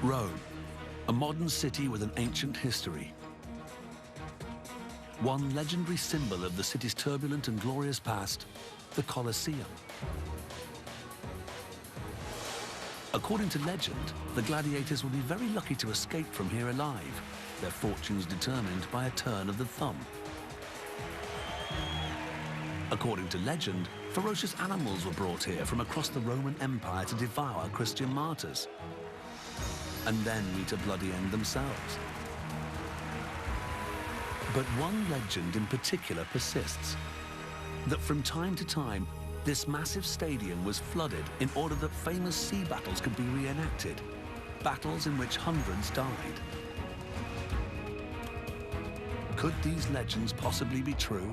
Rome, a modern city with an ancient history. One legendary symbol of the city's turbulent and glorious past, the Colosseum. According to legend, the gladiators would be very lucky to escape from here alive, their fortunes determined by a turn of the thumb. According to legend, ferocious animals were brought here from across the Roman Empire to devour Christian martyrs, and then meet a bloody end themselves. But one legend in particular persists, that from time to time, this massive stadium was flooded in order that famous sea battles could be reenacted, battles in which hundreds died. Could these legends possibly be true?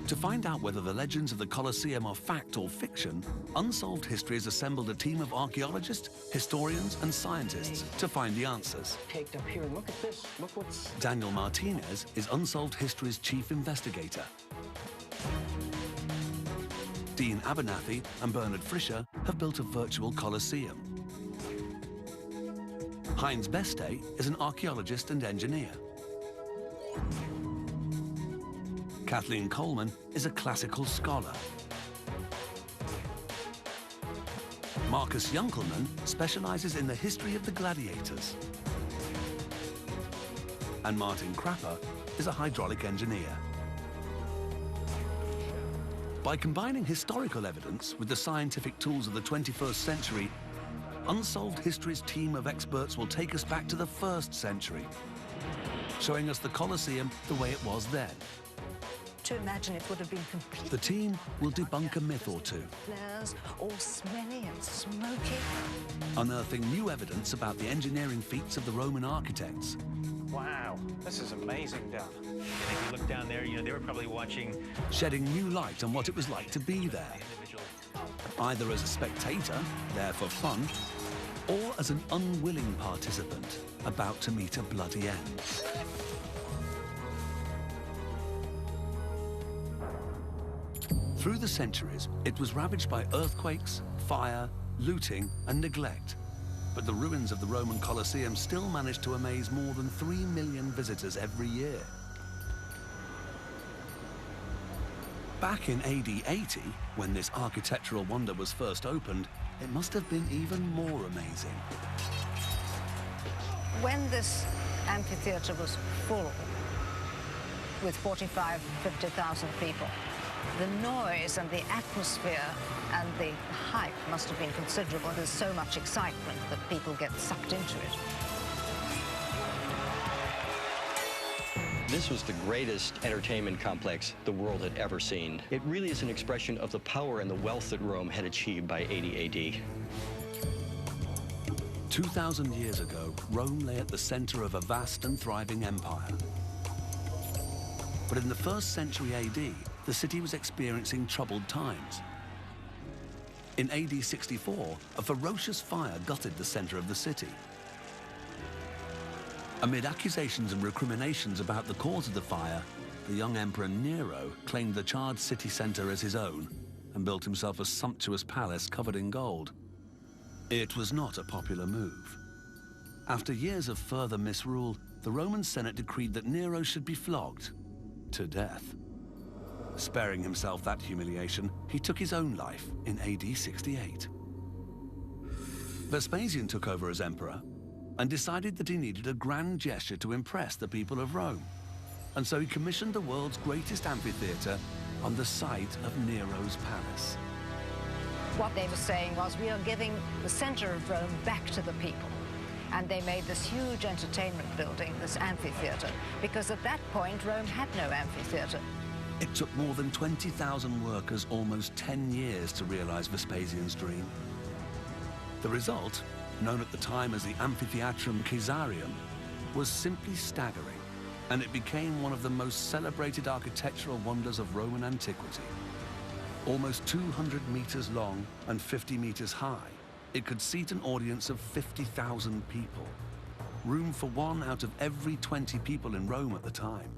To find out whether the legends of the Colosseum are fact or fiction, Unsolved History has assembled a team of archaeologists, historians, and scientists to find the answers. Caked up here, and look at this. Look what's... Daniel Martinez is Unsolved History's chief investigator. Dean Abernathy and Bernard Fischer have built a virtual Colosseum. Heinz Beste is an archaeologist and engineer. Kathleen Coleman is a classical scholar. Marcus Junkelman specializes in the history of the gladiators. And Martin Krapper is a hydraulic engineer. By combining historical evidence with the scientific tools of the 21st century, Unsolved History's team of experts will take us back to the 1st century, showing us the Colosseum the way it was then. To imagine it would have been complete. The team will debunk a myth or two, Flares, all smelly and smoky. unearthing new evidence about the engineering feats of the Roman architects. Wow, this is amazing done. And if you look down there, you know, they were probably watching... Shedding new light on what it was like to be there, either as a spectator, there for fun, or as an unwilling participant, about to meet a bloody end. Through the centuries, it was ravaged by earthquakes, fire, looting, and neglect. But the ruins of the Roman Colosseum still managed to amaze more than 3 million visitors every year. Back in AD 80, when this architectural wonder was first opened, it must have been even more amazing. When this amphitheater was full, with 50,000 people, the noise and the atmosphere and the hype must have been considerable. There's so much excitement that people get sucked into it. This was the greatest entertainment complex the world had ever seen. It really is an expression of the power and the wealth that Rome had achieved by 80 AD. 2,000 years ago, Rome lay at the center of a vast and thriving empire. But in the 1st century AD, the city was experiencing troubled times. In AD 64, a ferocious fire gutted the center of the city. Amid accusations and recriminations about the cause of the fire, the young Emperor Nero claimed the charred city center as his own and built himself a sumptuous palace covered in gold. It was not a popular move. After years of further misrule, the Roman Senate decreed that Nero should be flogged to death. Sparing himself that humiliation, he took his own life in AD 68. Vespasian took over as emperor and decided that he needed a grand gesture to impress the people of Rome. And so he commissioned the world's greatest amphitheater on the site of Nero's palace. What they were saying was, we are giving the center of Rome back to the people. And they made this huge entertainment building, this amphitheater, because at that point, Rome had no amphitheater. It took more than 20,000 workers almost 10 years to realize Vespasian's dream. The result, known at the time as the Amphitheatrum Caesarium, was simply staggering, and it became one of the most celebrated architectural wonders of Roman antiquity. Almost 200 meters long and 50 meters high, it could seat an audience of 50,000 people, room for 1 out of every 20 people in Rome at the time.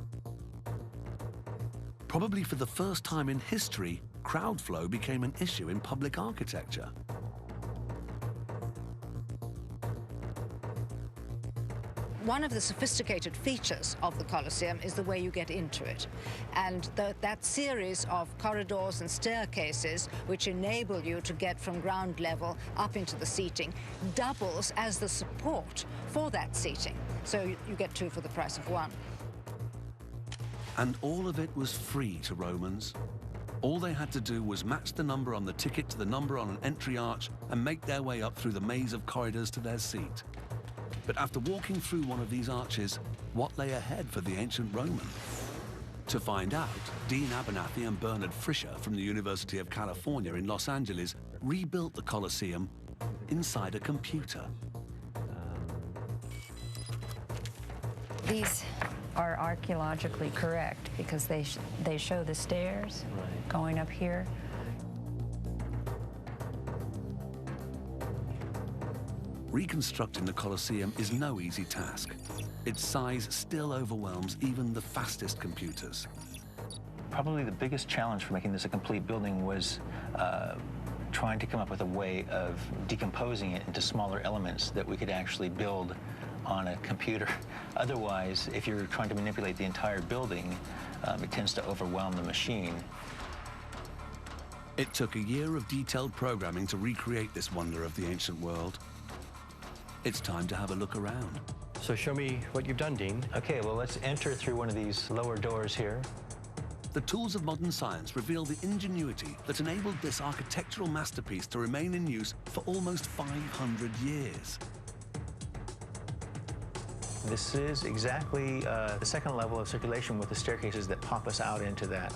Probably for the first time in history, crowd flow became an issue in public architecture. One of the sophisticated features of the Colosseum is the way you get into it. And that series of corridors and staircases which enable you to get from ground level up into the seating doubles as the support for that seating. So you get two for the price of one. And all of it was free to Romans. All they had to do was match the number on the ticket to the number on an entry arch and make their way up through the maze of corridors to their seat. But after walking through one of these arches, what lay ahead for the ancient Roman? To find out, Dean Abernathy and Bernard Fisher from the University of California in Los Angeles rebuilt the Colosseum inside a computer. These are archaeologically correct because they show the stairs going up here. Reconstructing the Colosseum is no easy task. Its size still overwhelms even the fastest computers. Probably the biggest challenge for making this a complete building was trying to come up with a way of decomposing it into smaller elements that we could actually build on a computer. Otherwise, if you're trying to manipulate the entire building, it tends to overwhelm the machine. It took a year of detailed programming to recreate this wonder of the ancient world. It's time to have a look around. So show me what you've done, Dean. Okay, well, let's enter through one of these lower doors here. The tools of modern science reveal the ingenuity that enabled this architectural masterpiece to remain in use for almost 500 years. This is exactly the second level of circulation with the staircases that pop us out into that.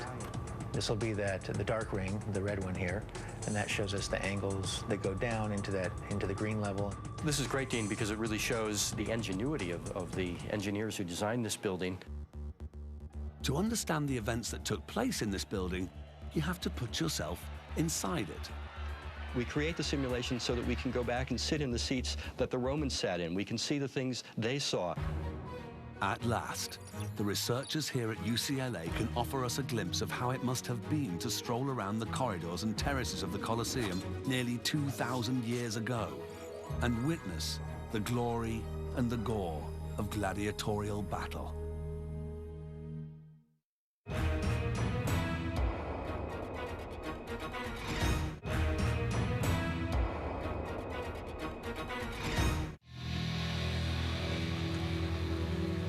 This will be the dark ring, the red one here, and that shows us the angles that go down into the green level. This is great, Dean, because it really shows the ingenuity of the engineers who designed this building. To understand the events that took place in this building, you have to put yourself inside it. We create the simulation so that we can go back and sit in the seats that the Romans sat in. We can see the things they saw. At last, the researchers here at UCLA can offer us a glimpse of how it must have been to stroll around the corridors and terraces of the Colosseum nearly 2,000 years ago and witness the glory and the gore of gladiatorial battle.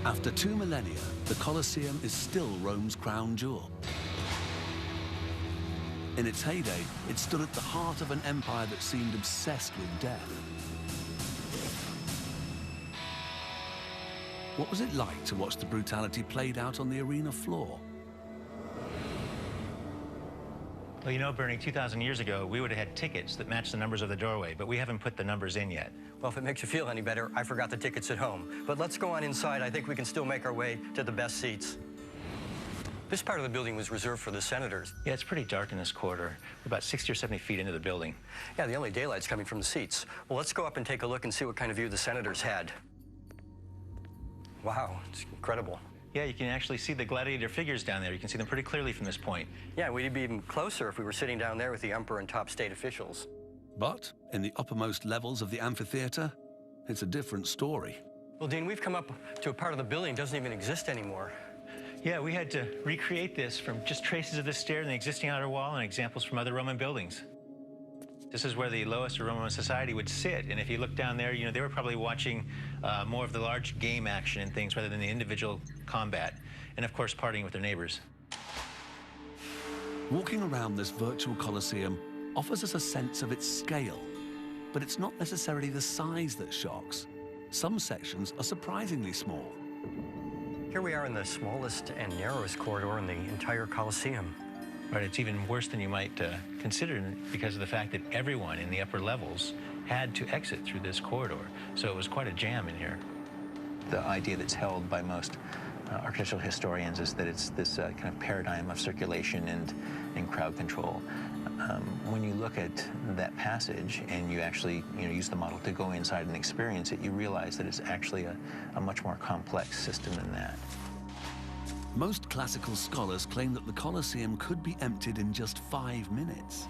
After 2 millennia, the Colosseum is still Rome's crown jewel. In its heyday, it stood at the heart of an empire that seemed obsessed with death. What was it like to watch the brutality played out on the arena floor? Well, you know, Bernie, 2,000 years ago, we would have had tickets that matched the numbers of the doorway, but we haven't put the numbers in yet. Well, if it makes you feel any better, I forgot the tickets at home. But let's go on inside. I think we can still make our way to the best seats. This part of the building was reserved for the senators. Yeah, it's pretty dark in this corridor. We're about 60 or 70 feet into the building. Yeah, the only daylight's coming from the seats. Well, let's go up and take a look and see what kind of view the senators had. Wow, it's incredible. Yeah, you can actually see the gladiator figures down there. You can see them pretty clearly from this point. Yeah, we'd be even closer if we were sitting down there with the emperor and top state officials. But in the uppermost levels of the amphitheater, it's a different story. Well, Dean, we've come up to a part of the building that doesn't even exist anymore. Yeah, we had to recreate this from just traces of this stair in the existing outer wall and examples from other Roman buildings. This is where the lowest of Roman society would sit, and if you look down there, you know, they were probably watching more of the large game action and things rather than the individual combat, and of course, partying with their neighbors. Walking around this virtual Colosseum offers us a sense of its scale, but it's not necessarily the size that shocks. Some sections are surprisingly small. Here we are in the smallest and narrowest corridor in the entire Colosseum. Right, it's even worse than you might consider because of the fact that everyone in the upper levels had to exit through this corridor. So it was quite a jam in here. The idea that's held by most architectural historians is that it's this kind of paradigm of circulation and crowd control. When you look at that passage and you actually use the model to go inside and experience it, you realize that it's actually a much more complex system than that. Most classical scholars claim that the Colosseum could be emptied in just 5 minutes.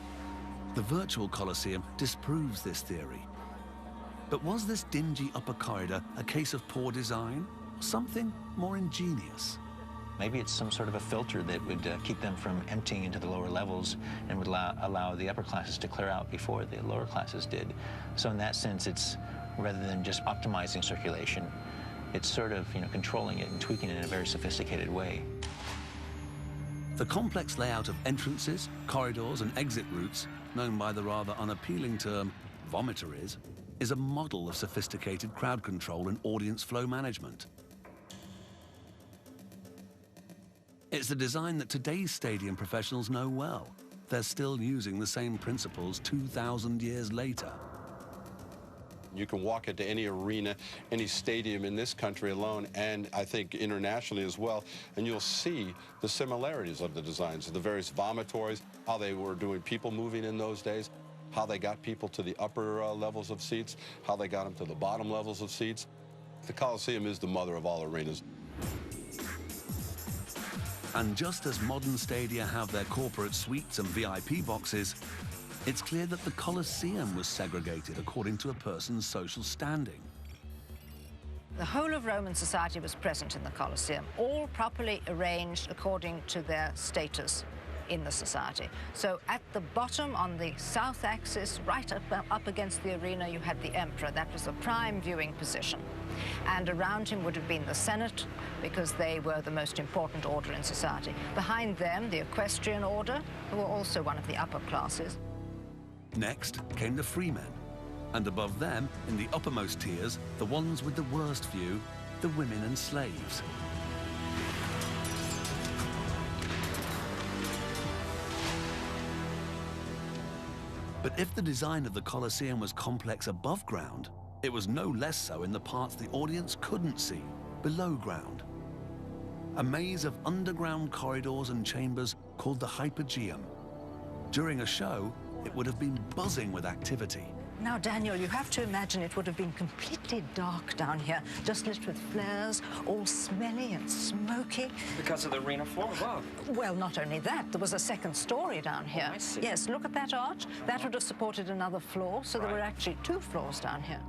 The virtual Colosseum disproves this theory. But was this dingy upper corridor a case of poor design, or something more ingenious? Maybe it's some sort of a filter that would keep them from emptying into the lower levels and would allow the upper classes to clear out before the lower classes did. So in that sense, it's, rather than just optimizing circulation, it's sort of, controlling it and tweaking it in a very sophisticated way. The complex layout of entrances, corridors, and exit routes, known by the rather unappealing term vomitories, is a model of sophisticated crowd control and audience flow management. It's a design that today's stadium professionals know well. They're still using the same principles 2,000 years later. You can walk into any arena, any stadium in this country alone, and I think internationally as well, and you'll see the similarities of the designs of the various vomitories, how they were doing people moving in those days, how they got people to the upper levels of seats, how they got them to the bottom levels of seats. The Colosseum is the mother of all arenas. And just as modern stadia have their corporate suites and VIP boxes, it's clear that the Colosseum was segregated according to a person's social standing. The whole of Roman society was present in the Colosseum, all properly arranged according to their status in the society. So at the bottom on the south axis, right up against the arena, you had the emperor. That was a prime viewing position. And around him would have been the Senate, because they were the most important order in society. Behind them, the equestrian order, who were also one of the upper classes. Next came the freemen, and above them, in the uppermost tiers, the ones with the worst view, the women and slaves. But if the design of the Colosseum was complex above ground, it was no less so in the parts the audience couldn't see, below ground. A maze of underground corridors and chambers called the Hypogeum. During a show, it would have been buzzing with activity. Now, Daniel, you have to imagine it would have been completely dark down here, just lit with flares, all smelly and smoky. Because of the arena floor above. Well, not only that, there was a second story down here. Oh, I see. Yes, look at that arch. That would have supported another floor, so there were actually 2 floors down here.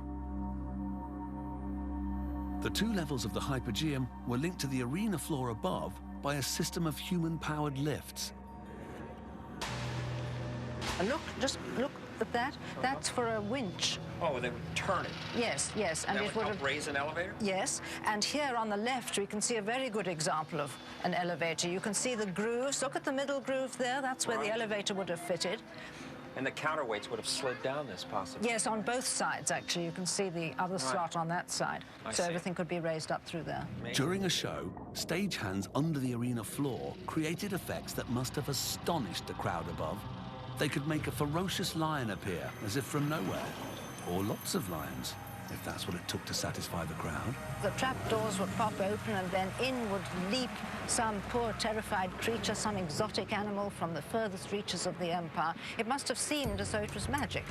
The 2 levels of the Hypogeum were linked to the arena floor above by a system of human-powered lifts. And look, just look at that. That's for a winch. Oh, they would turn it. Yes, yes. And that would help raise an elevator? Yes, and here on the left we can see a very good example of an elevator. You can see the grooves. Look at the middle groove there. That's where the elevator would have fitted. And the counterweights would have slid down this, possibly? Yes, on both sides, actually. You can see the other slot on that side. So everything could be raised up through there. During a show, stagehands under the arena floor created effects that must have astonished the crowd above. They could make a ferocious lion appear, as if from nowhere, or lots of lions, if that's what it took to satisfy the crowd. The trapdoors would pop open, and then in would leap some poor, terrified creature, some exotic animal from the furthest reaches of the empire. It must have seemed as though it was magic.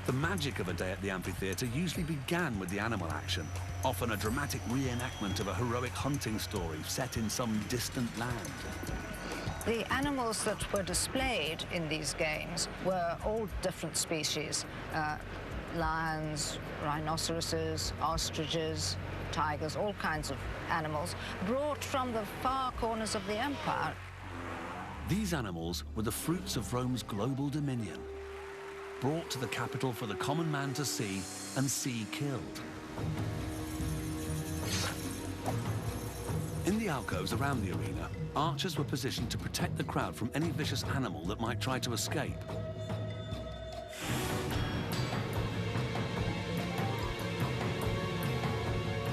The magic of a day at the amphitheatre usually began with the animal action, often a dramatic reenactment of a heroic hunting story set in some distant land. The animals that were displayed in these games were all different species. Lions, rhinoceroses, ostriches, tigers, all kinds of animals, brought from the far corners of the empire. These animals were the fruits of Rome's global dominion, brought to the capital for the common man to see and see killed. In the alcoves around the arena, archers were positioned to protect the crowd from any vicious animal that might try to escape.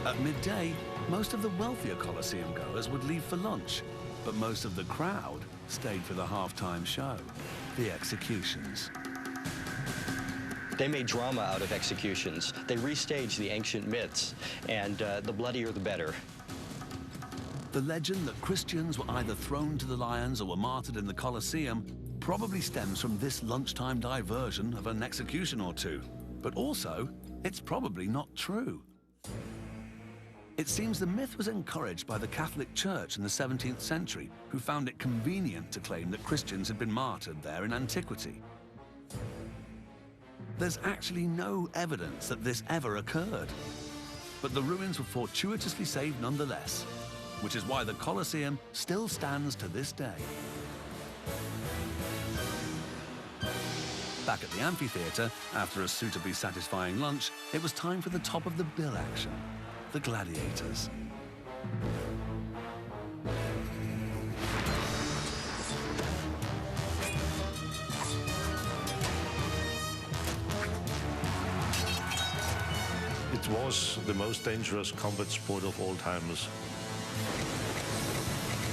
At midday, most of the wealthier Colosseum goers would leave for lunch, but most of the crowd stayed for the halftime show, the executions. They made drama out of executions. They restaged the ancient myths, and the bloodier the better. The legend that Christians were either thrown to the lions or were martyred in the Colosseum probably stems from this lunchtime diversion of an execution or two. But also, it's probably not true. It seems the myth was encouraged by the Catholic Church in the 17th century, who found it convenient to claim that Christians had been martyred there in antiquity. There's actually no evidence that this ever occurred, but the ruins were fortuitously saved nonetheless, which is why the Colosseum still stands to this day. Back at the amphitheater, after a suitably satisfying lunch, it was time for the top of the bill action, the gladiators. It was the most dangerous combat sport of all times.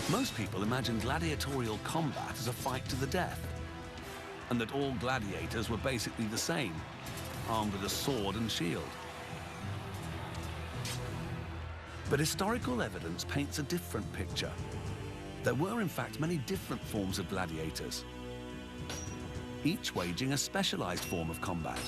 Most people imagine gladiatorial combat as a fight to the death, and that all gladiators were basically the same, armed with a sword and shield. But historical evidence paints a different picture. There were, in fact, many different forms of gladiators, each waging a specialized form of combat.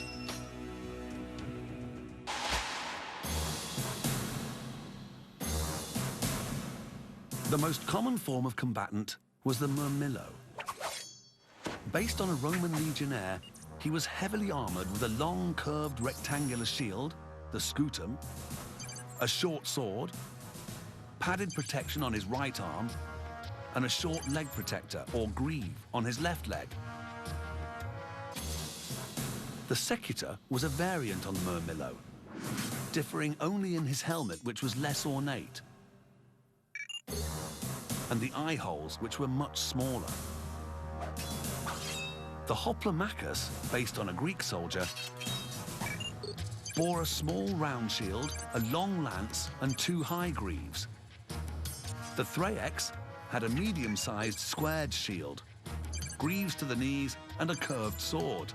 The most common form of combatant was the murmillo. Based on a Roman legionnaire, he was heavily armored with a long, curved rectangular shield, the scutum, a short sword, padded protection on his right arm, and a short leg protector, or greave, on his left leg. The secutor was a variant on the murmillo, differing only in his helmet, which was less ornate, and the eye holes, which were much smaller. The hoplomachus, based on a Greek soldier, bore a small round shield, a long lance, and 2 high greaves. The thraex had a medium-sized squared shield, greaves to the knees, and a curved sword.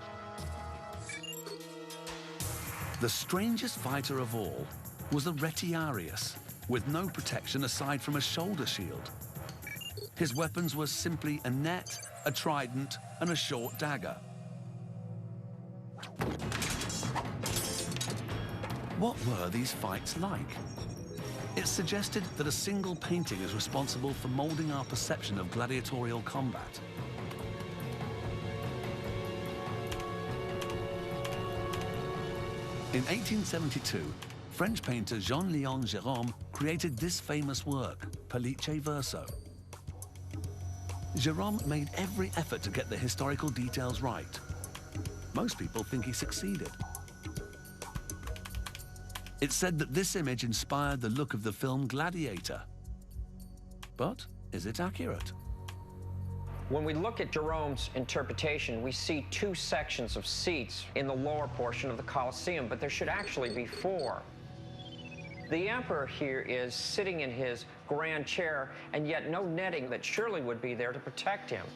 The strangest fighter of all was the retiarius, with no protection aside from a shoulder shield. His weapons were simply a net, a trident, and a short dagger. What were these fights like? It suggested that a single painting is responsible for molding our perception of gladiatorial combat. In 1872, French painter Jean-Léon Gérôme created this famous work, Pellice Verso. Gérôme made every effort to get the historical details right. Most people think he succeeded. It's said that this image inspired the look of the film Gladiator. But is it accurate? When we look at Jerome's interpretation, we see 2 sections of seats in the lower portion of the Colosseum, but there should actually be 4. The emperor here is sitting in his grand chair, and yet no netting that surely would be there to protect him.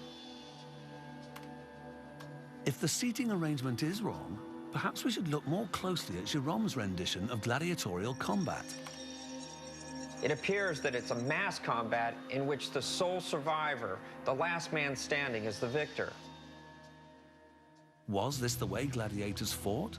If the seating arrangement is wrong, perhaps we should look more closely at Gérôme's rendition of gladiatorial combat. It appears that it's a mass combat in which the sole survivor, the last man standing, is the victor. Was this the way gladiators fought?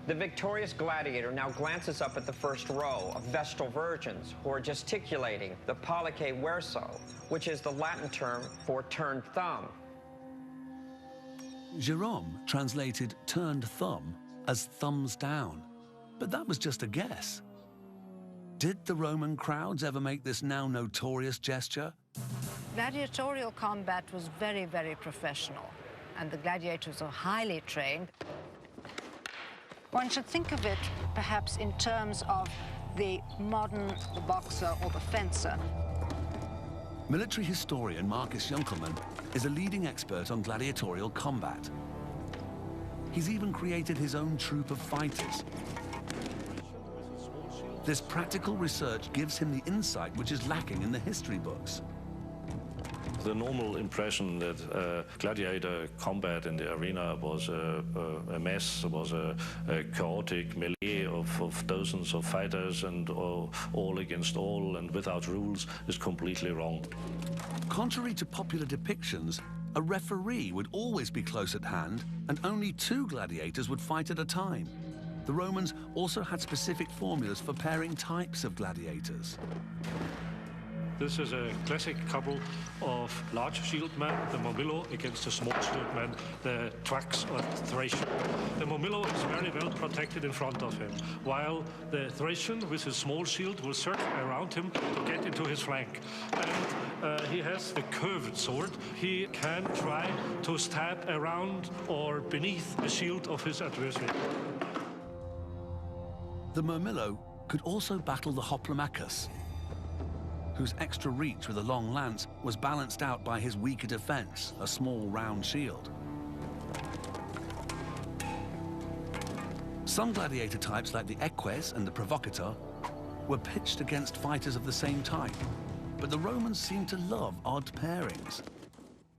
The victorious gladiator now glances up at the first row of Vestal virgins who are gesticulating the pollice verso, which is the Latin term for turned thumb. Gérôme translated turned thumb as thumbs down, but that was just a guess. Did the Roman crowds ever make this now notorious gesture? Gladiatorial combat was very, very professional, and the gladiators were highly trained. One should think of it perhaps in terms of the modern boxer or the fencer. Military historian Marcus Junkelmann is a leading expert on gladiatorial combat. He's even created his own troupe of fighters. This practical research gives him the insight which is lacking in the history books. The normal impression that gladiator combat in the arena was a mess, was a chaotic melee of dozens of fighters and all against all and without rules is completely wrong. Contrary to popular depictions, a referee would always be close at hand and only 2 gladiators would fight at a time. The Romans also had specific formulas for pairing types of gladiators. This is a classic couple of large shield man, the Murmillo, against a small shield man, the Trax or Thracian. The Murmillo is very well protected in front of him, while the Thracian, with his small shield, will circle around him to get into his flank. And he has the curved sword. He can try to stab around or beneath the shield of his adversary. The Murmillo could also battle the Hoplomachus, whose extra reach with a long lance was balanced out by his weaker defense, a small round shield. Some gladiator types, like the Eques and the Provocator, were pitched against fighters of the same type, but the Romans seemed to love odd pairings.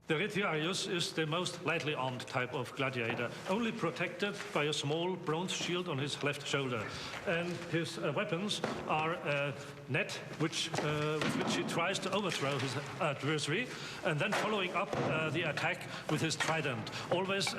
The Retiarius is the most lightly armed type of gladiator, only protected by a small bronze shield on his left shoulder. And his weapons are a net with which he tries to overthrow his adversary, and then following up the attack with his trident, always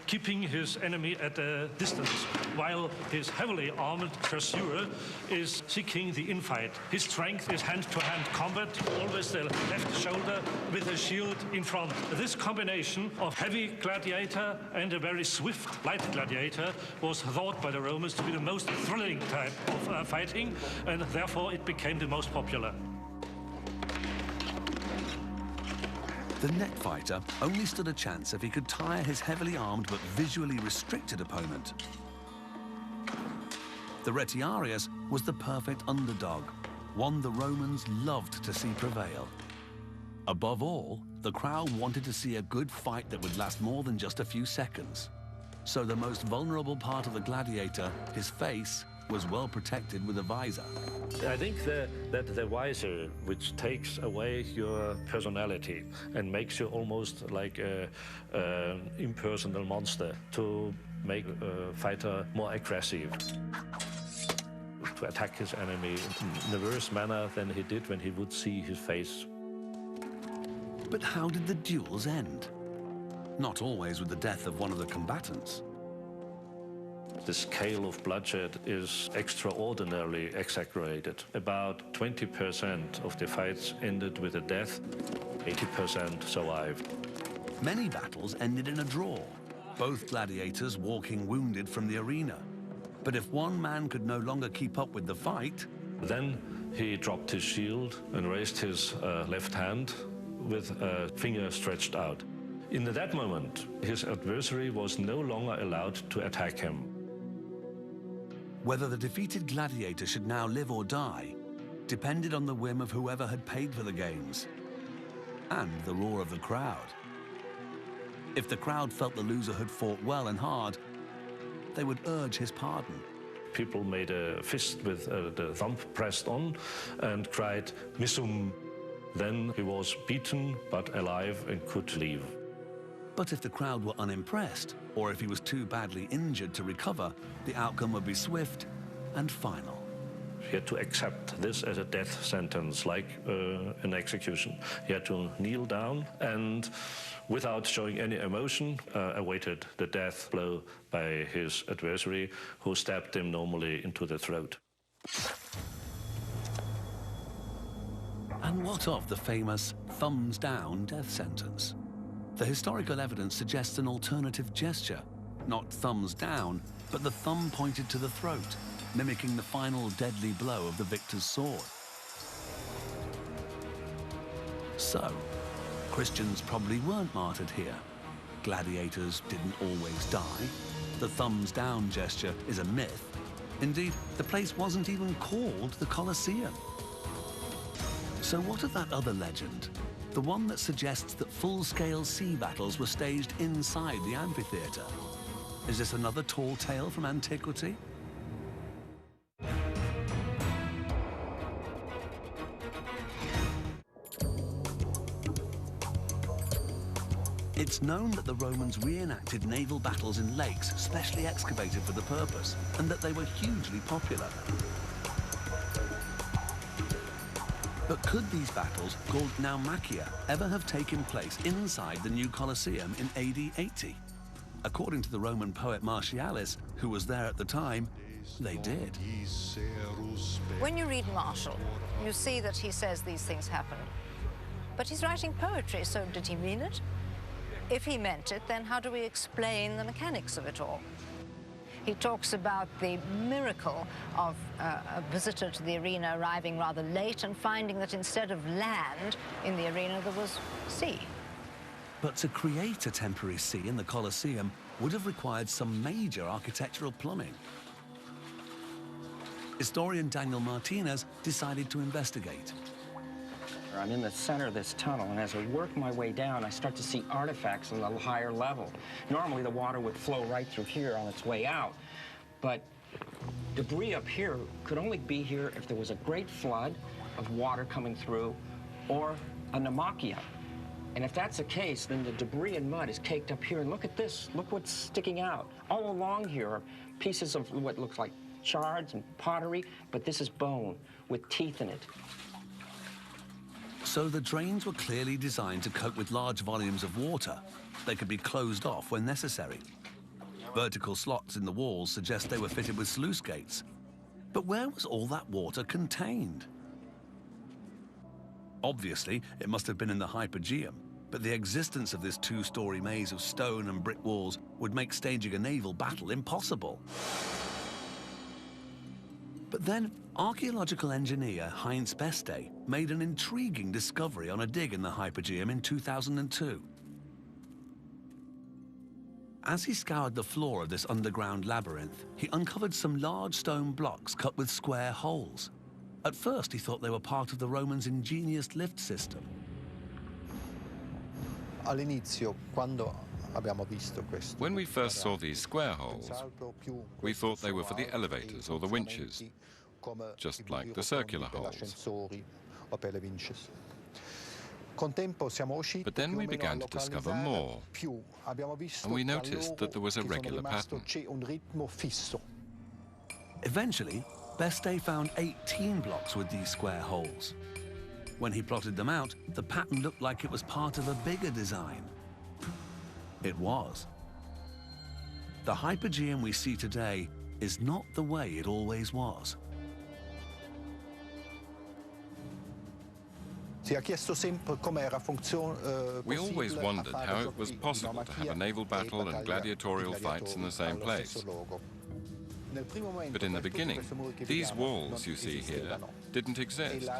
keeping his enemy at a distance, while his heavily armored pursuer is seeking the infight. His strength is hand-to-hand combat, always the left shoulder with a shield in front. This combination of heavy gladiator and a very swift light gladiator was thought by the Romans to be the most thrilling type of fighting, and therefore it became the most popular. The net fighter only stood a chance if he could tire his heavily armed but visually restricted opponent. The Retiarius was the perfect underdog, one the Romans loved to see prevail. Above all, the crowd wanted to see a good fight that would last more than just a few seconds. So the most vulnerable part of the gladiator, his face, was well protected with a visor. I think that the visor, which takes away your personality and makes you almost like an impersonal monster, to make a fighter more aggressive, to attack his enemy in a worse manner than he did when he would see his face. But how did the duels end? Not always with the death of one of the combatants. The scale of bloodshed is extraordinarily exaggerated. About 20% of the fights ended with a death, 80% survived. Many battles ended in a draw, both gladiators walking wounded from the arena. But if one man could no longer keep up with the fight... Then he dropped his shield and raised his left hand with a finger stretched out. In that moment, his adversary was no longer allowed to attack him. Whether the defeated gladiator should now live or die depended on the whim of whoever had paid for the games and the roar of the crowd. If the crowd felt the loser had fought well and hard, they would urge his pardon. People made a fist with the thumb pressed on and cried, "Missum." Then he was beaten but alive and could leave. But if the crowd were unimpressed, or if he was too badly injured to recover, the outcome would be swift and final. He had to accept this as a death sentence, like an execution. He had to kneel down and, without showing any emotion, awaited the death blow by his adversary, who stabbed him normally into the throat. And what of the famous thumbs down death sentence? The historical evidence suggests an alternative gesture, not thumbs down, but the thumb pointed to the throat, mimicking the final deadly blow of the victor's sword. So, Christians probably weren't martyred here. Gladiators didn't always die. The thumbs down gesture is a myth. Indeed, the place wasn't even called the Colosseum. So what of that other legend? The one that suggests that full-scale sea battles were staged inside the amphitheater. Is this another tall tale from antiquity? It's known that the Romans reenacted naval battles in lakes specially excavated for the purpose, and that they were hugely popular. But could these battles, called Naumachia, ever have taken place inside the new Colosseum in AD 80? according to the Roman poet Martialis, who was there at the time, they did. When you read Martial, you see that he says these things happened. But he's writing poetry, so did he mean it? If he meant it, then how do we explain the mechanics of it all? He talks about the miracle of a visitor to the arena arriving rather late and finding that instead of land in the arena, there was sea. But to create a temporary sea in the Colosseum would have required some major architectural plumbing. Historian Daniel Martinez decided to investigate. I'm in the center of this tunnel, and as I work my way down, I start to see artifacts on the higher level. Normally, the water would flow right through here on its way out, but debris up here could only be here if there was a great flood of water coming through or a namakaia. And if that's the case, then the debris and mud is caked up here. And look at this. Look what's sticking out. All along here are pieces of what looks like shards and pottery, but this is bone with teeth in it. So the drains were clearly designed to cope with large volumes of water. They could be closed off when necessary. Vertical slots in the walls suggest they were fitted with sluice gates. But where was all that water contained? Obviously, it must have been in the Hypogeum, but the existence of this two-story maze of stone and brick walls would make staging a naval battle impossible. But then, archaeological engineer Heinz Beste made an intriguing discovery on a dig in the Hypogeum in 2002. As he scoured the floor of this underground labyrinth, he uncovered some large stone blocks cut with square holes. At first, he thought they were part of the Romans' ingenious lift system. When we first saw these square holes, we thought they were for the elevators or the winches, just like the circular holes. But then we began to discover more, and we noticed that there was a regular pattern. Eventually, Beste found 18 blocks with these square holes. When he plotted them out, the pattern looked like it was part of a bigger design. It was. The Hypogeum we see today is not the way it always was. We always wondered how it was possible to have a naval battle and gladiatorial fights in the same place. But in the beginning, these walls you see here didn't exist.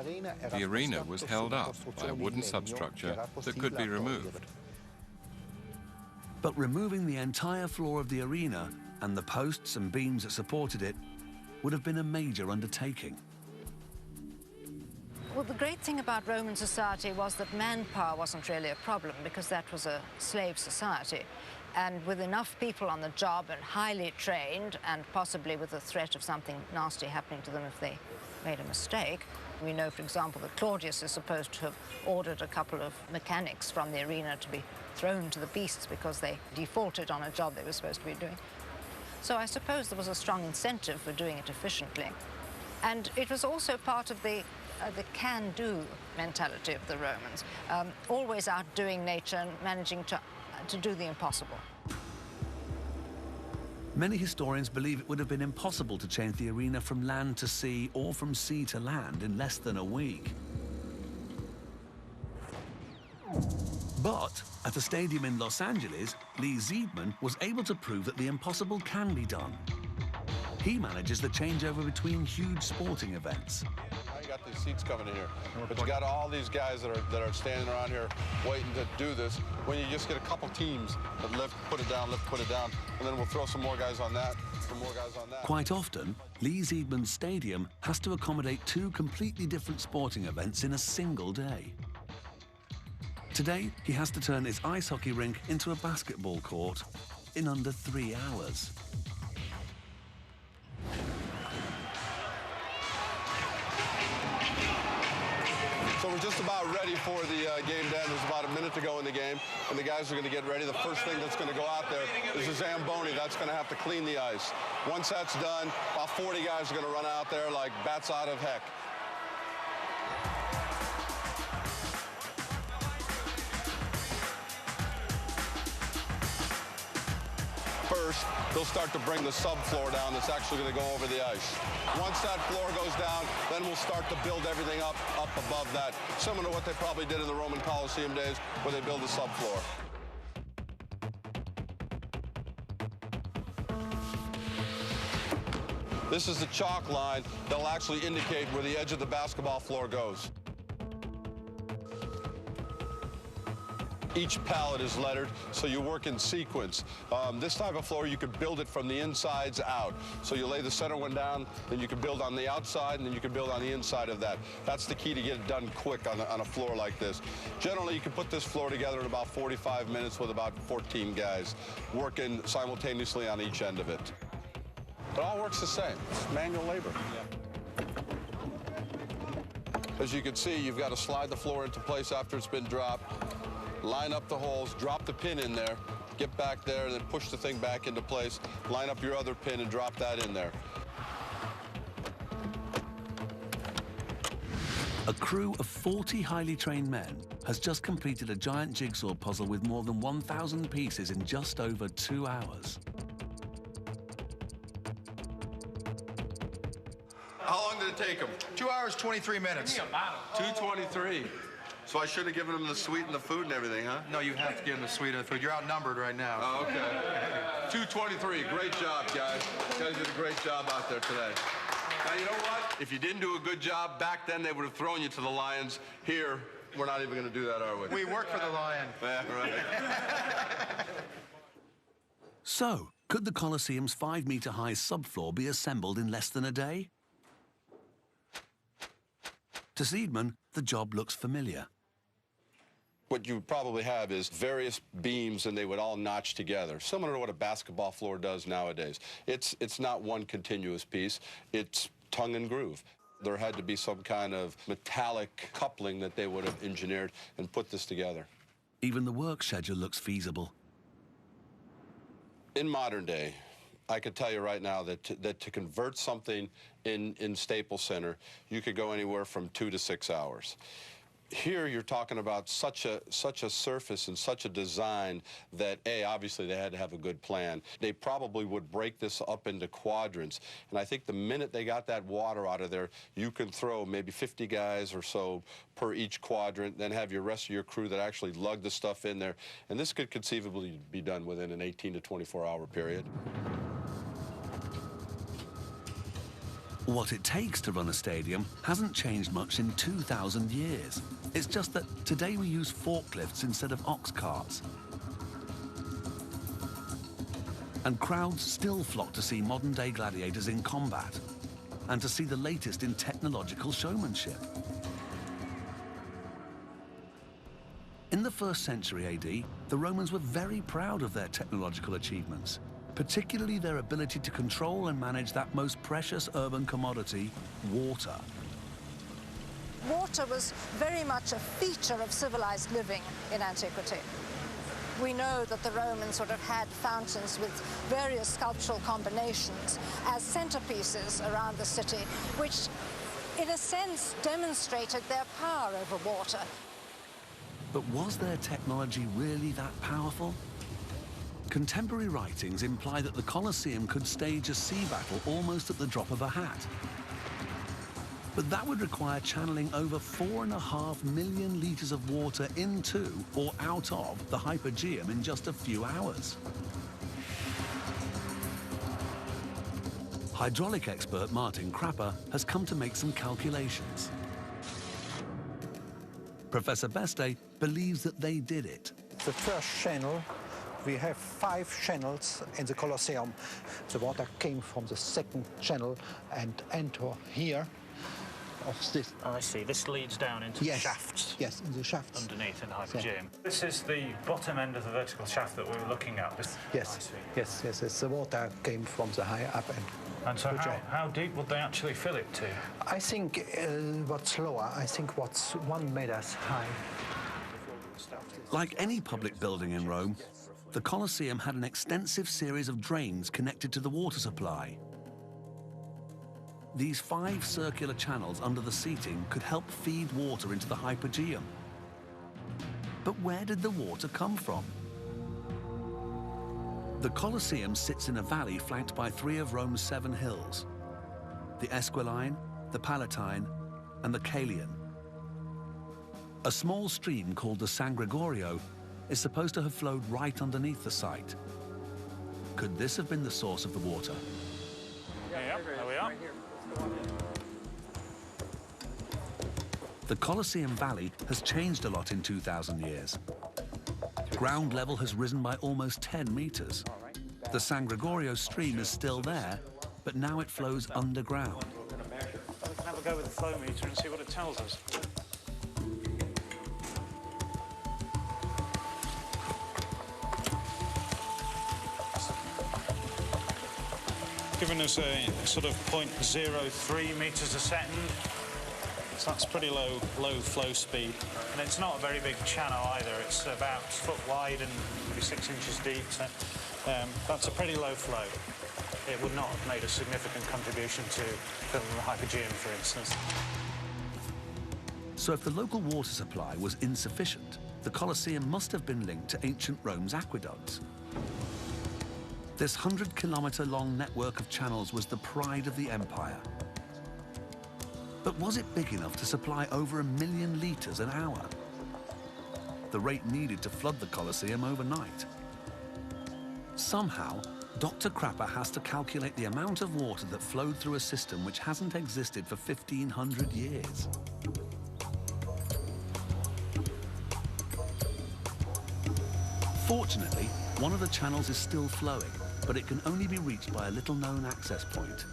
The arena was held up by a wooden substructure that could be removed. But removing the entire floor of the arena and the posts and beams that supported it would have been a major undertaking. Well, the great thing about Roman society was that manpower wasn't really a problem because that was a slave society. And with enough people on the job and highly trained, and possibly with the threat of something nasty happening to them if they made a mistake. We know, for example, that Claudius is supposed to have ordered a couple of mechanics from the arena to be thrown to the beasts because they defaulted on a job they were supposed to be doing. So I suppose there was a strong incentive for doing it efficiently. And it was also part of the can-do mentality of the Romans, always outdoing nature and managing to do the impossible. Many historians believe it would have been impossible to change the arena from land to sea or from sea to land in less than a week. But at a stadium in Los Angeles, Lee Zeidman was able to prove that the impossible can be done. He manages the changeover between huge sporting events. You got these seats coming in here, but you got all these guys that are standing around here waiting to do this. When you just get a couple teams that lift, put it down, and then we'll throw some more guys on that, Quite often, Lee Zeidman's stadium has to accommodate two completely different sporting events in a single day. Today, he has to turn his ice hockey rink into a basketball court in under 3 hours. So we're just about ready for the game to end. There's about a minute to go in the game, and the guys are going to get ready. The first thing that's going to go out there is a Zamboni. That's going to have to clean the ice. Once that's done, about 40 guys are going to run out there like bats out of heck. first, they'll start to bring the subfloor down that's actually going to go over the ice. Once that floor goes down, then we'll start to build everything up above that, similar to what they probably did in the Roman Colosseum days, where they build the subfloor. This is the chalk line that'll actually indicate where the edge of the basketball floor goes. Each pallet is lettered, so you work in sequence. This type of floor, you could build it from the insides out. So you lay the center one down, then you can build on the outside, and then you can build on the inside of that. That's the key to get it done quick on a floor like this. Generally, you can put this floor together in about 45 minutes with about 14 guys working simultaneously on each end of it. It all works the same. It's manual labor. As you can see, you've got to slide the floor into place after it's been dropped. Line up the holes, drop the pin in there, get back there, and then push the thing back into place. Line up your other pin and drop that in there. A crew of 40 highly trained men has just completed a giant jigsaw puzzle with more than 1,000 pieces in just over 2 hours. How long did it take them? 2 hours, 23 minutes. 2:23. So I should have given them the sweet and the food and everything, huh? No, you have to give them the sweet and the food. You're outnumbered right now. Oh, okay. 2:23. Great job, guys. You guys did a great job out there today. Now, you know what? If you didn't do a good job back then, they would have thrown you to the lions. Here, we're not even going to do that, are we? We work for the lion. Yeah, right. So, could the Colosseum's 5-meter-high subfloor be assembled in less than a day? To Seidman, the job looks familiar. What you would probably have is various beams, and they would all notch together, similar to what a basketball floor does nowadays. It's not one continuous piece. It's tongue and groove. There had to be some kind of metallic coupling that they would have engineered and put this together. Even the work schedule looks feasible. In modern day, I could tell you right now that to convert something in Staples Center, you could go anywhere from 2 to 6 hours. Here you're talking about such a surface and such a design that, obviously they had to have a good plan. They probably would break this up into quadrants. And I think the minute they got that water out of there, you can throw maybe 50 guys or so per each quadrant, then have your rest of your crew that actually lug the stuff in there. And this could conceivably be done within an 18 to 24-hour period. What it takes to run a stadium hasn't changed much in 2,000 years. It's just that today we use forklifts instead of ox carts. And crowds still flock to see modern-day gladiators in combat and to see the latest in technological showmanship. In the 1st century AD, the Romans were very proud of their technological achievements, particularly their ability to control and manage that most precious urban commodity, water. Water was very much a feature of civilized living in antiquity. We know that the Romans sort of had fountains with various sculptural combinations as centerpieces around the city, which in a sense demonstrated their power over water. But was their technology really that powerful? Contemporary writings imply that the Colosseum could stage a sea battle almost at the drop of a hat. But that would require channeling over 4.5 million litres of water into or out of the Hypogeum in just a few hours. Hydraulic expert Martin Krapper has come to make some calculations. Professor Beste believes that they did it. The first channel, we have 5 channels in the Colosseum. The water came from the 2nd channel and enter here of this. Oh, I see. This leads down into the shafts. Yes, in the shafts. Underneath in the Hypogeum. Yeah. This is the bottom end of the vertical shaft that we were looking at. Yes, I see. yes. The water came from the high up end. And so how deep would they actually fill it to? I think what's lower, I think what's 1 meter high. Like any public building in Rome, the Colosseum had an extensive series of drains connected to the water supply. These 5 circular channels under the seating could help feed water into the Hypogeum. But where did the water come from? The Colosseum sits in a valley flanked by 3 of Rome's 7 hills: the Esquiline, the Palatine, and the Caelian. A small stream called the San Gregorio is supposed to have flowed right underneath the site. Could this have been the source of the water? Yeah, there we are. The Colosseum Valley has changed a lot in 2,000 years. Ground level has risen by almost 10 meters. The San Gregorio stream is still there, but now it flows underground. We can have a go with the flow meter and see what it tells us. Giving us a sort of 0.03 meters a second. So that's pretty low flow speed. And it's not a very big channel either. It's about a foot wide and maybe 6 inches deep. So that's a pretty low flow. It would not have made a significant contribution to filling the hypogeum, for instance. So if the local water supply was insufficient, the Colosseum must have been linked to ancient Rome's aqueducts. This 100-kilometer-long network of channels was the pride of the empire. But was it big enough to supply over 1 million litres an hour? The rate needed to flood the Colosseum overnight. Somehow, Dr. Crapper has to calculate the amount of water that flowed through a system which hasn't existed for 1,500 years. Fortunately, one of the channels is still flowing, but it can only be reached by a little-known access point.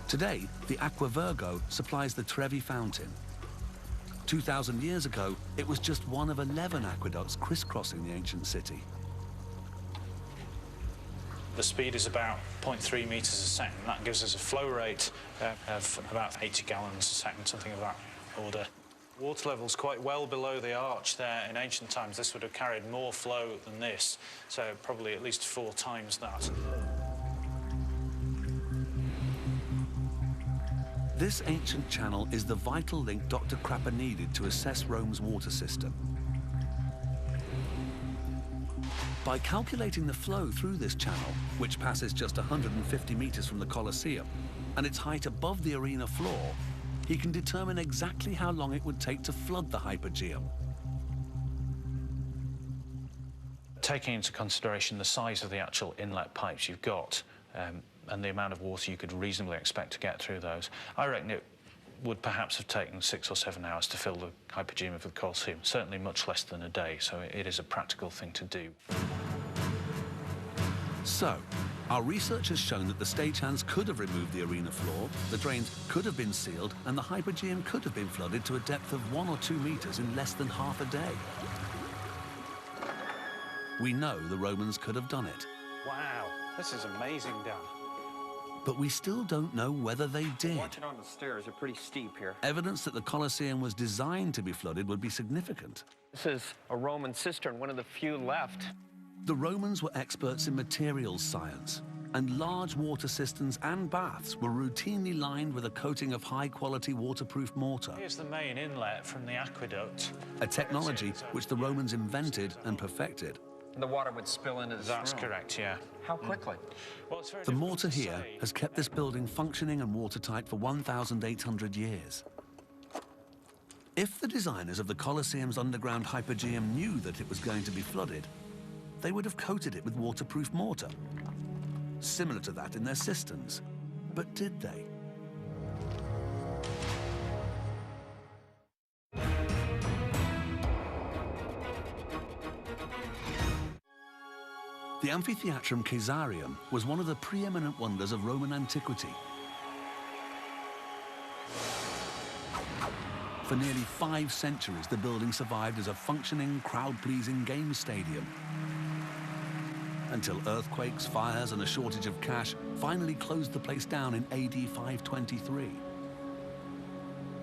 Today, the Aqua Virgo supplies the Trevi fountain. 2,000 years ago, it was just one of 11 aqueducts crisscrossing the ancient city. The speed is about 0.3 meters a second. That gives us a flow rate of about 80 gallons a second, something of that order. Water level's quite well below the arch there. In ancient times, this would have carried more flow than this, so probably at least 4 times that. This ancient channel is the vital link Dr. Crapper needed to assess Rome's water system. By calculating the flow through this channel, which passes just 150 meters from the Colosseum, and its height above the arena floor, he can determine exactly how long it would take to flood the hypogeum. Taking into consideration the size of the actual inlet pipes you've got, and the amount of water you could reasonably expect to get through those, I reckon it would perhaps have taken 6 or 7 hours to fill the hypogeum of the Colosseum, certainly much less than a day, so it is a practical thing to do. So, our research has shown that the stagehands could have removed the arena floor, the drains could have been sealed, and the hypogeum could have been flooded to a depth of 1 or 2 meters in less than half a day. We know the Romans could have done it. Wow, this is amazing, Dan. But we still don't know whether they did. Watching on the stairs are pretty steep here. Evidence that the Colosseum was designed to be flooded would be significant. This is a Roman cistern, one of the few left. The Romans were experts in materials science, and large water cisterns and baths were routinely lined with a coating of high-quality waterproof mortar. Here's the main inlet from the aqueduct. A technology which the Romans invented and perfected. The water would spill into this That's room. correct, yeah. How quickly? Well, it's very The difficult mortar to here say. has kept this building functioning and watertight for 1,800 years. If the designers of the Colosseum's underground hypogeum knew that it was going to be flooded, they would have coated it with waterproof mortar, similar to that in their cisterns. But did they? The Amphitheatrum Caesarium was one of the preeminent wonders of Roman antiquity. For nearly 5 centuries, the building survived as a functioning, crowd-pleasing game stadium, until earthquakes, fires, and a shortage of cash finally closed the place down in AD 523.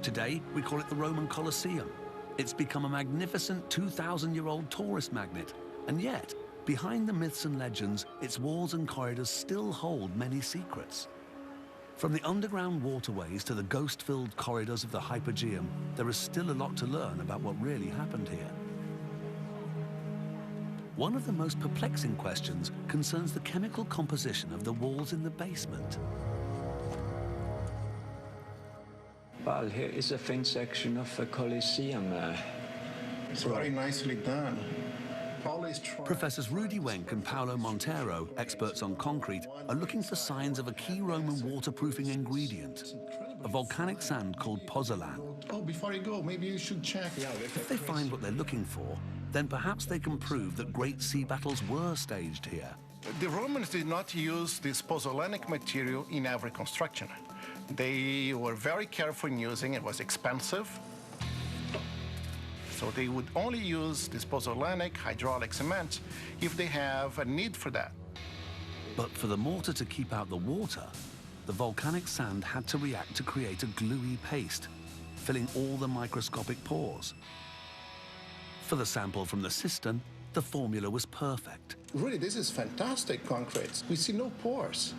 Today, we call it the Roman Colosseum. It's become a magnificent 2,000-year-old tourist magnet, and yet, behind the myths and legends, its walls and corridors still hold many secrets. From the underground waterways to the ghost-filled corridors of the hypogeum, there is still a lot to learn about what really happened here. One of the most perplexing questions concerns the chemical composition of the walls in the basement. Well, here is a thin section of the Colosseum. It's very nicely done. Professors Rudy Wenck and Paolo Montero, experts on concrete, are looking for signs of a key Roman waterproofing ingredient, a volcanic sand called pozzolan. Oh, before you go, maybe you should check. If they find what they're looking for, then perhaps they can prove that great sea battles were staged here. The Romans did not use this pozzolanic material in every construction. They were very careful in using it. It was expensive. So they would only use this pozzolanic hydraulic cement if they have a need for that. But for the mortar to keep out the water, the volcanic sand had to react to create a gluey paste, filling all the microscopic pores. For the sample from the cistern, the formula was perfect. Really, this is fantastic concrete. We see no pores.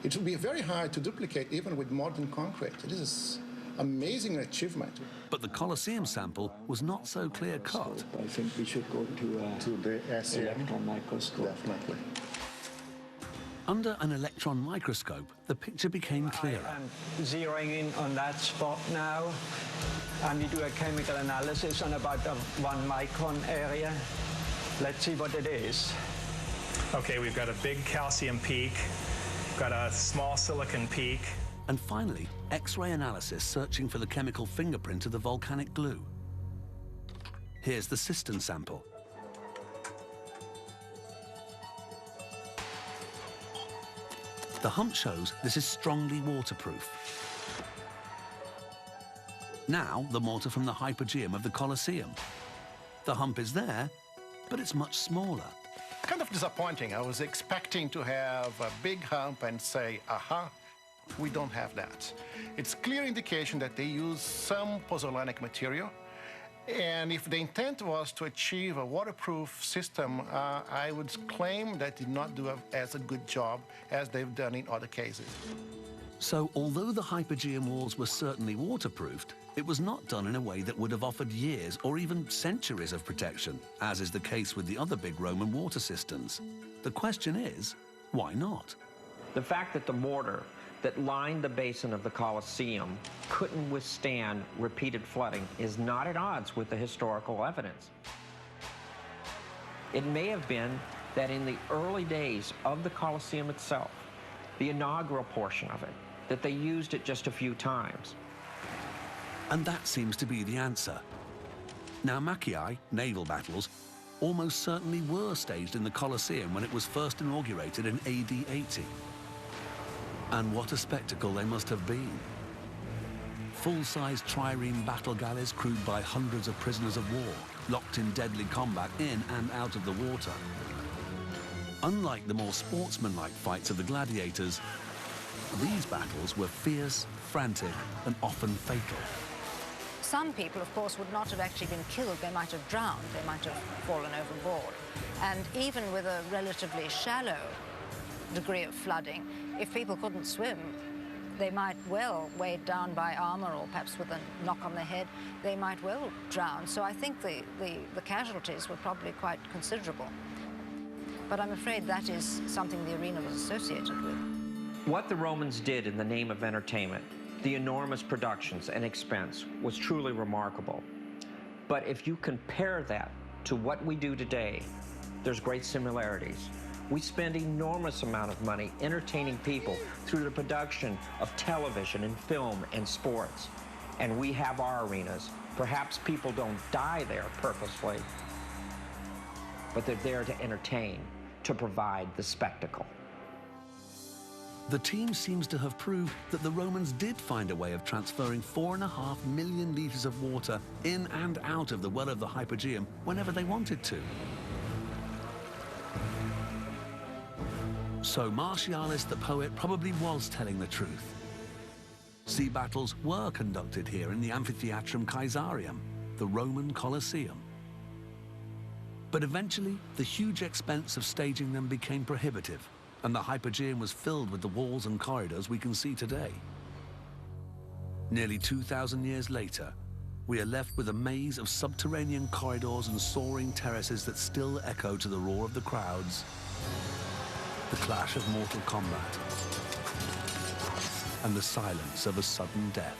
It will be very hard to duplicate even with modern concrete. This is amazing achievement. But the Colosseum sample was not so clear-cut. I think we should go to the electron microscope. Definitely. Under an electron microscope, the picture became clearer. I'm zeroing in on that spot now, and we do a chemical analysis on about a 1 micron area. Let's see what it is. Okay, we've got a big calcium peak, got a small silicon peak. And finally, X-ray analysis searching for the chemical fingerprint of the volcanic glue. Here's the cistern sample. The hump shows this is strongly waterproof. Now, the mortar from the hypogeum of the Colosseum. The hump is there, but it's much smaller. Kind of disappointing. I was expecting to have a big hump and say, aha. We don't have that. It's clear indication that they use some pozzolanic material, and if the intent was to achieve a waterproof system, I would claim that did not do as a good job as they've done in other cases. So, although the hypogeum walls were certainly waterproofed, it was not done in a way that would have offered years or even centuries of protection, as is the case with the other big Roman water cisterns. The question is, why not? The fact that the mortar that lined the basin of the Colosseum couldn't withstand repeated flooding is not at odds with the historical evidence. It may have been that in the early days of the Colosseum itself, the inaugural portion of it, that they used it just a few times. And that seems to be the answer. Now, Machiae, naval battles, almost certainly were staged in the Colosseum when it was first inaugurated in AD 80. And what a spectacle they must have been. Full-size trireme battle galleys crewed by hundreds of prisoners of war, locked in deadly combat in and out of the water. Unlike the more sportsmanlike fights of the gladiators, these battles were fierce, frantic, and often fatal. Some people, of course, would not have actually been killed. They might have drowned. They might have fallen overboard. And even with a relatively shallow degree of flooding, if people couldn't swim, they might well, weighed down by armor or perhaps with a knock on the head, they might well drown. So I think the casualties were probably quite considerable. But I'm afraid that is something the arena was associated with. What the Romans did in the name of entertainment, the enormous productions and expense, was truly remarkable. But if you compare that to what we do today, there's great similarities. We spend enormous amount of money entertaining people through the production of television and film and sports. And we have our arenas. Perhaps people don't die there purposely, but they're there to entertain, to provide the spectacle. The team seems to have proved that the Romans did find a way of transferring 4.5 million litres of water in and out of the well of the hypogeum whenever they wanted to. So Martialis the poet probably was telling the truth. Sea battles were conducted here in the Amphitheatrum Caesarium, the Roman Colosseum. But eventually, the huge expense of staging them became prohibitive, and the hypogeum was filled with the walls and corridors we can see today. Nearly 2,000 years later, we are left with a maze of subterranean corridors and soaring terraces that still echo to the roar of the crowds, the clash of mortal combat, and the silence of a sudden death.